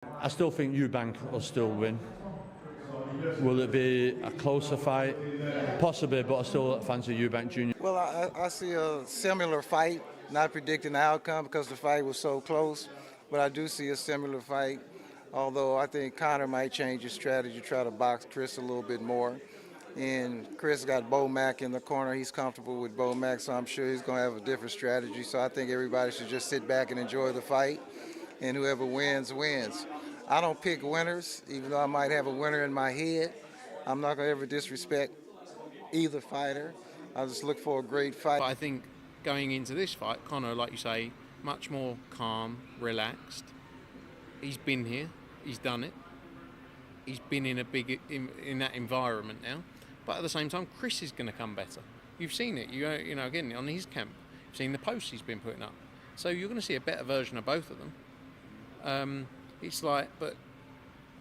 I still think Eubank will still win. Will it be a closer fight? Possibly, but I still fancy Eubank Jr. Well, I see a similar fight, not predicting the outcome because the fight was so close, but I do see a similar fight, although I think Conor might change his strategy, try to box Chris a little bit more. And Chris got BoMac in the corner. He's comfortable with BoMac, so I'm sure he's going to have a different strategy. So I think everybody should just sit back and enjoy the fight, and whoever wins, wins. I don't pick winners, even though I might have a winner in my head. I'm not going to ever disrespect either fighter. I just look for a great fight. But I think going into this fight, Conor, like you say, much more calm, relaxed. He's been here, he's done it. He's been in in that environment now. But at the same time, Chris is going to come better. You've seen it. You know, again on his camp, you've seen the posts he's been putting up. So you're going to see a better version of both of them. It's like, but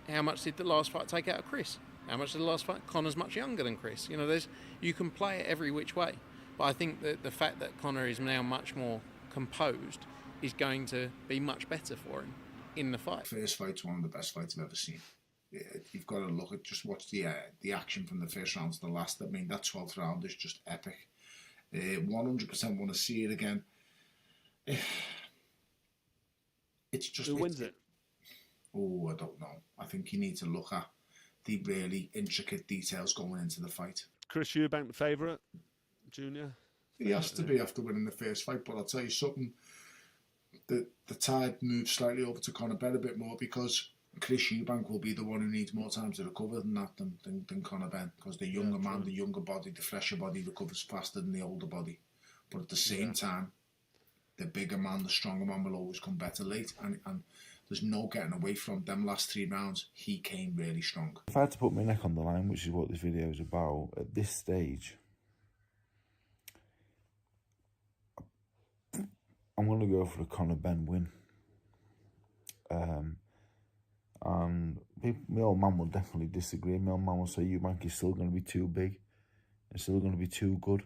how much did the last fight take out of Chris? How much did the last fight? Conor's much younger than Chris. You know, you can play it every which way. But I think that the fact that Conor is now much more composed is going to be much better for him in the fight. First fight's one of the best fights I've ever seen. You've got to look at, just watch the action from the first round to the last. I mean, that 12th round is just epic. 100% want to see it again. It's just... Who wins it? Oh, I don't know. I think you need to look at the really intricate details going into the fight. Chris Eubank the favourite, Junior? He has to be after winning the first fight, but I'll tell you something. The tide moves slightly over to Conor Benn a bit more because Chris Eubank will be the one who needs more time to recover than Conor Benn, because the younger man, the younger body, the fresher body recovers faster than the older body. But at the same time, the bigger man, the stronger man will always come better late, and there's no getting away from them last 3 rounds. He came really strong. If I had to put my neck on the line, which is what this video is about, at this stage, I'm going to go for a Conor Benn win. And my old man will definitely disagree. My old man will say Eubank is still going to be too big. It's still going to be too good.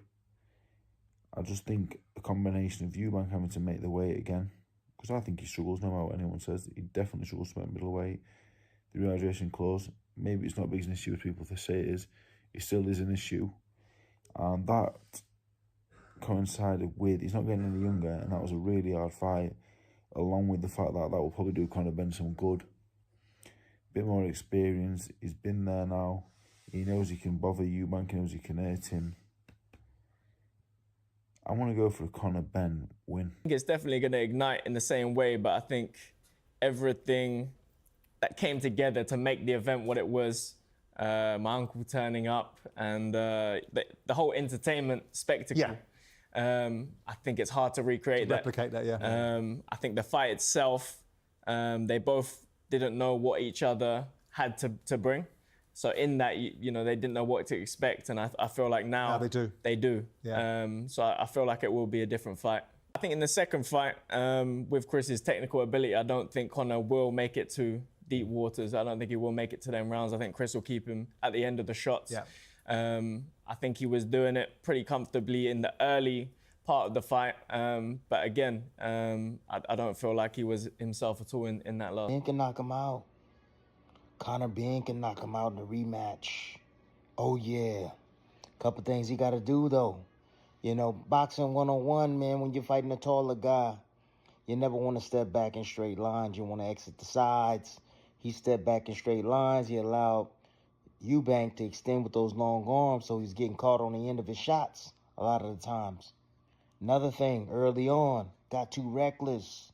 I just think a combination of Eubank having to make the weight again, because I think he struggles no matter what anyone says. He definitely struggles to make middleweight. The rehydration clause, maybe it's not big as an issue as people say it is. It still is an issue. And that coincided with, he's not getting any younger, and that was a really hard fight, along with the fact that that will probably do Conor Benn some good. Bit more experience, he's been there now. He knows he can bother Eubank, he knows he can hurt him. I want to go for a Conor Benn win. I think it's definitely going to ignite in the same way, but I think everything that came together to make the event what it was, my uncle turning up and the whole entertainment spectacle, I think it's hard to recreate that. Replicate that, yeah. I think the fight itself, they both didn't know what each other had to bring. So in that, you know, they didn't know what to expect, and I feel like now they do. They do. Yeah. So I feel like it will be a different fight. I think in the second fight, with Chris's technical ability, I don't think Conor will make it to deep waters. I don't think he will make it to them rounds. I think Chris will keep him at the end of the shots. Yeah. I think he was doing it pretty comfortably in the early part of the fight. But again, I don't feel like he was himself at all in that last. Ben can knock him out. Conor Benn can knock him out in the rematch. Oh, yeah. Couple things he got to do, though. You know, boxing one-on-one, man, when you're fighting a taller guy, you never want to step back in straight lines. You want to exit the sides. He stepped back in straight lines. He allowed Eubank to extend with those long arms, so he's getting caught on the end of his shots a lot of the times. Another thing, early on, got too reckless.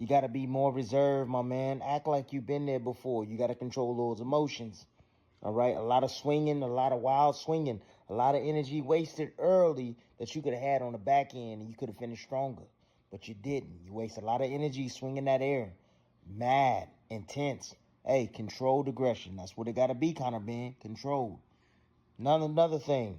You got to be more reserved, my man. Act like you've been there before. You got to control those emotions, all right? A lot of swinging, a lot of wild swinging, a lot of energy wasted early that you could have had on the back end, and you could have finished stronger, but you didn't. You waste a lot of energy swinging that air. Mad, intense. Hey, controlled aggression. That's what it got to be, Conor Benn. Controlled. Another thing.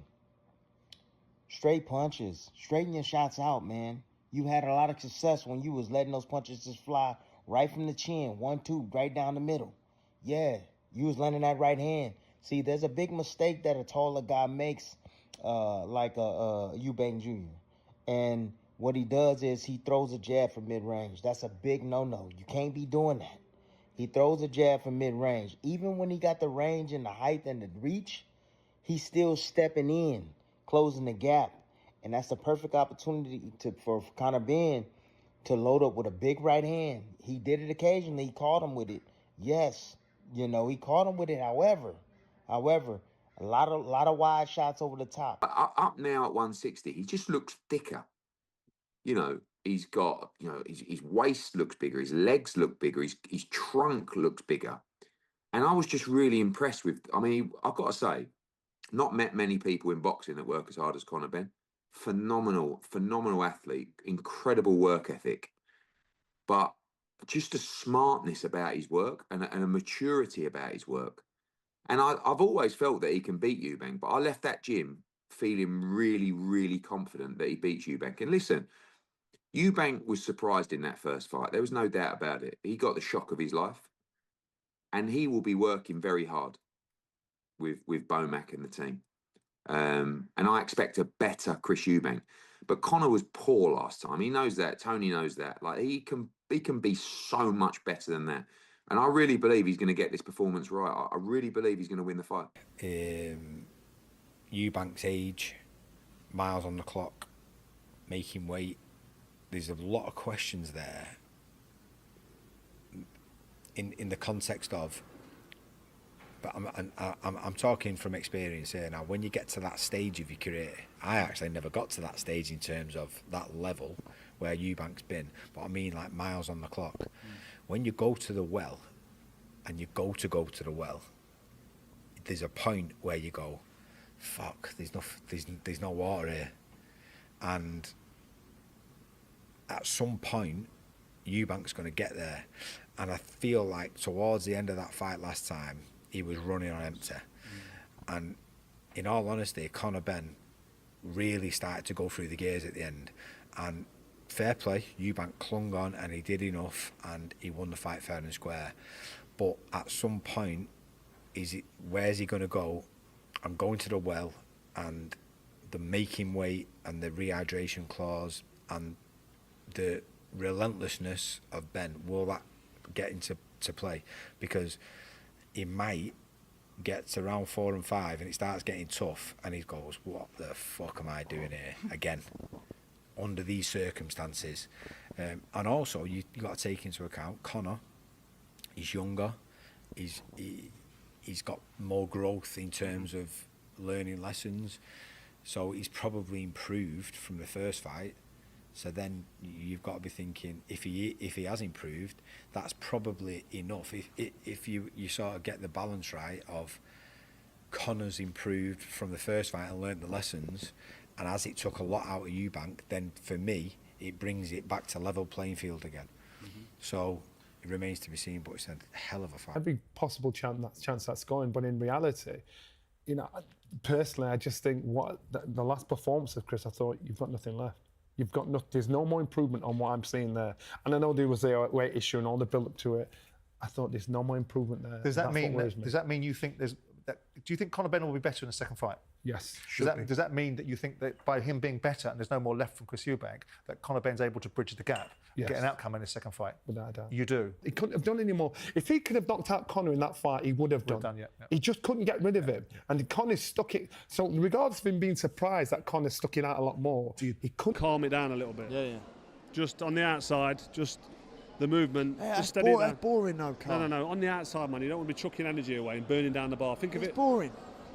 Straight punches. Straighten your shots out, man. You had a lot of success when you was letting those punches just fly right from the chin, 1-2, right down the middle. Yeah, you was landing that right hand. See, there's a big mistake that a taller guy makes, like Eubank Jr. And what he does is he throws a jab from mid-range. That's a big no-no. You can't be doing that. He throws a jab from mid-range. Even when he got the range and the height and the reach, he's still stepping in, closing the gap. And that's the perfect opportunity for Conor Benn to load up with a big right hand. He did it occasionally. He caught him with it. Yes, he caught him with it. However, a lot of wide shots over the top. Up now at 160, he just looks thicker. He's got, his waist looks bigger, his legs look bigger, his trunk looks bigger. And I was just really impressed with, I've got to say, not met many people in boxing that work as hard as Conor Benn. Phenomenal athlete, incredible work ethic, but just a smartness about his work and a maturity about his work. And I've always felt that he can beat Eubank, but I left that gym feeling really, really confident that he beats Eubank. And listen, Eubank was surprised in that first fight. There was no doubt about it. He got the shock of his life. And he will be working very hard with BoMac and the team. And I expect a better Chris Eubank. But Conor was poor last time. He knows that. Tony knows that. Like he can be so much better than that. And I really believe he's going to get this performance right. I really believe he's going to win the fight. Eubank's age, miles on the clock, making weight. There's a lot of questions there in the context of, but I'm talking from experience here now. When you get to that stage of your career, I actually never got to that stage in terms of that level where Eubank's been, but I mean like miles on the clock. When you go to the well, and you go to the well, there's a point where you go, fuck, there's no water here, and at some point, Eubank's going to get there. And I feel like towards the end of that fight last time, he was running on empty. And in all honesty, Conor Benn really started to go through the gears at the end. And fair play, Eubank clung on and he did enough and he won the fight fair and square. But at some point, where's he going to go? I'm going to the well, and the making weight and the rehydration clause and the relentlessness of Ben, will that get into play? Because he might get to round 4 and 5 and it starts getting tough and he goes, what the fuck am I doing here again under these circumstances? And also you got to take into account Conor, he's younger, he's got more growth in terms of learning lessons, so he's probably improved from the first fight. So then you've got to be thinking, if he has improved, that's probably enough. If you sort of get the balance right of Conor's improved from the first fight and learnt the lessons, and as it took a lot out of Eubank, then for me it brings it back to level playing field again. So it remains to be seen, but it's a hell of a fight. Every possible chance that's going, but in reality, personally, I just think the last performance of Chris, I thought you've got nothing left. There's no more improvement on what I'm seeing there. And I know there was a weight issue and all the build up to it. I thought there's no more improvement there. Does that mean you think do you think Conor Benn will be better in the second fight? Yes. Does that mean that you think that by him being better and there's no more left from Chris Eubank, that Conor Benn's able to bridge the gap and get an outcome in his second fight? Without a doubt. You do? He couldn't have done any more. If he could have knocked out Conor in that fight, he would have done. He just couldn't get rid of him. And Conor stuck it. So regardless of him being surprised that Conor stuck it out a lot more, he couldn't. Calm it down a little bit. Yeah. Just on the outside, just the movement, Yeah, just steady it down. That's boring though, Carl. No. On the outside, man, you don't want to be chucking energy away and burning down the bar. Think of it. It's boring.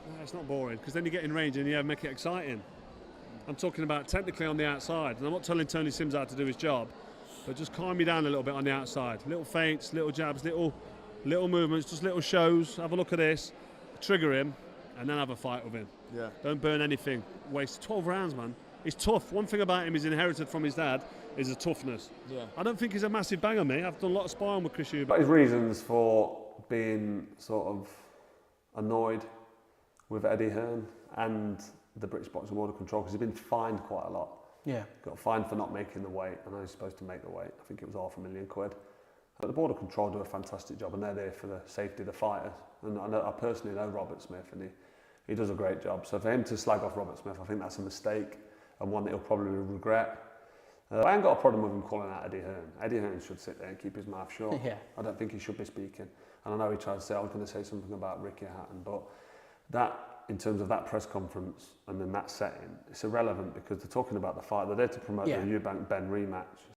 No, it's not boring, because then you get in range and you make it exciting. I'm talking about technically on the outside, and I'm not telling Tony Sims how to do his job, but just calm me down a little bit on the outside. Little feints, little jabs, little movements, just little shows. Have a look at this, trigger him, and then have a fight with him. Yeah. Don't burn anything. Waste 12 rounds, man. He's tough. One thing about him he's inherited from his dad is a toughness. Yeah. I don't think he's a massive bang on me. I've done a lot of sparring with Chris Eubank. But his reasons for being sort of annoyed with Eddie Hearn and the British Boxing Board of Control, because he's been fined quite a lot. Yeah. Got fined for not making the weight. I know he's supposed to make the weight. I think it was £500,000. But the Board of Control do a fantastic job, and they're there for the safety of the fighters. And I personally know Robert Smith, and he does a great job. So for him to slag off Robert Smith, I think that's a mistake, and one that he'll probably regret. I ain't got a problem with him calling out Eddie Hearn. Eddie Hearn should sit there and keep his mouth shut. Yeah. I don't think he should be speaking. And I know he tried to say, I was going to say something about Ricky Hatton, but that, in terms of that press conference and in that setting, it's irrelevant because they're talking about the fight. They're there to promote the Eubank Benn rematch.